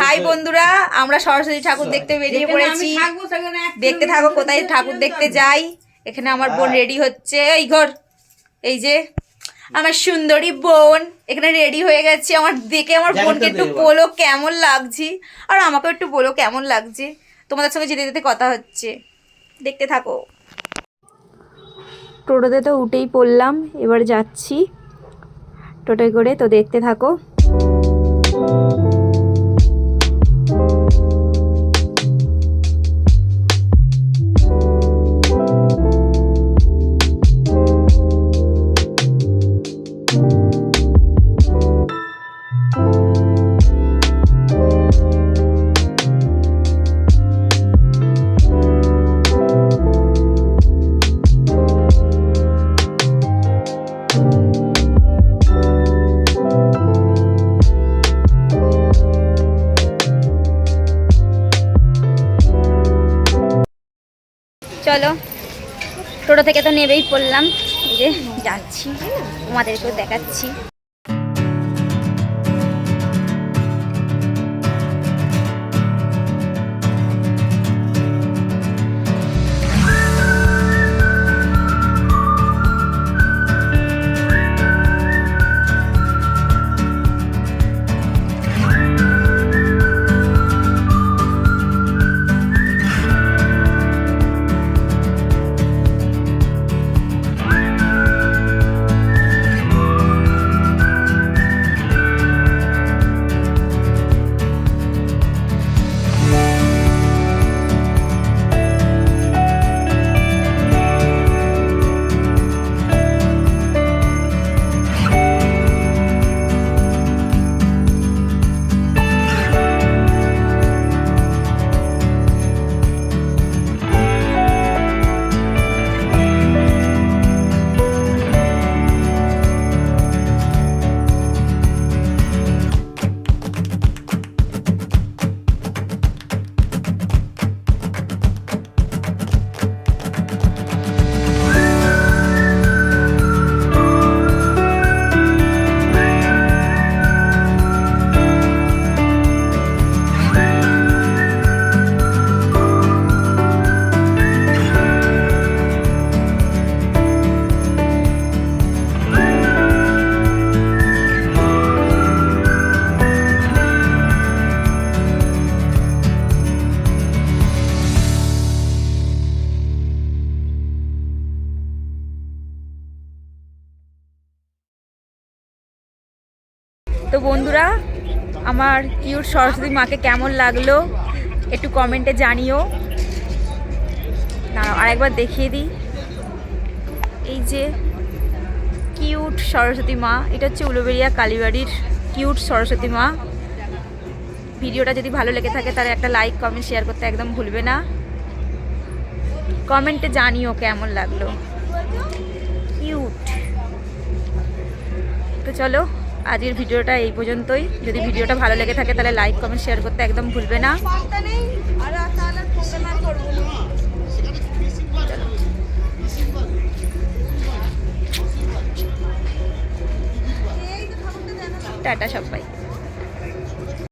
High বন্ধুরা, আমরা সরস্বতী ঠাকুর দেখতে বেরিয়ে পড়েছি। দেখতে থাকো কোথায় ঠাকুর দেখতে যাই। এখানে আমার বোন রেডি হচ্ছে। এই ঘর, এই যে আমার সুন্দরী বোন এখানে রেডি হয়ে গেছে। আমার দেখে আমার বোনকে একটু বলো কেমন লাগছে, আর আমাকেও একটু বলো কেমন লাগছে। তোমাদের সঙ্গে যেতে যেতে কথা হচ্ছে, দেখতে থাকো। টোটোতে তো উঠেই পড়লাম, এবার যাচ্ছি টোটোয় করে, তো দেখতে থাকো। চলো, টোটো থেকে তো নেবেই পড়লাম, এই যে যাচ্ছি, তোমাদেরকেও দেখাচ্ছি। তো বন্ধুরা, আমার কিউট সরস্বতী মাকে কেমন লাগলো একটু কমেন্টে জানিও। দাঁড়াও আরেকবার দেখিয়ে দিই, এই যে কিউট সরস্বতী মা, এটা হচ্ছে উলুবেড়িয়া কালীবাড়ির কিউট সরস্বতী মা। ভিডিওটা যদি ভালো লেগে থাকে তাহলে একটা লাইক কমেন্ট শেয়ার করতে একদম ভুলবে না। কমেন্টে জানিও কেমন লাগলো, কিউট। তো চলো, আজকের ভিডিওটা এই পর্যন্তই। যদি ভিডিওটা ভালো লেগে থাকে তাহলে লাইক কমেন্ট শেয়ার করতে একদম ভুলবে না। টাটা সবাই।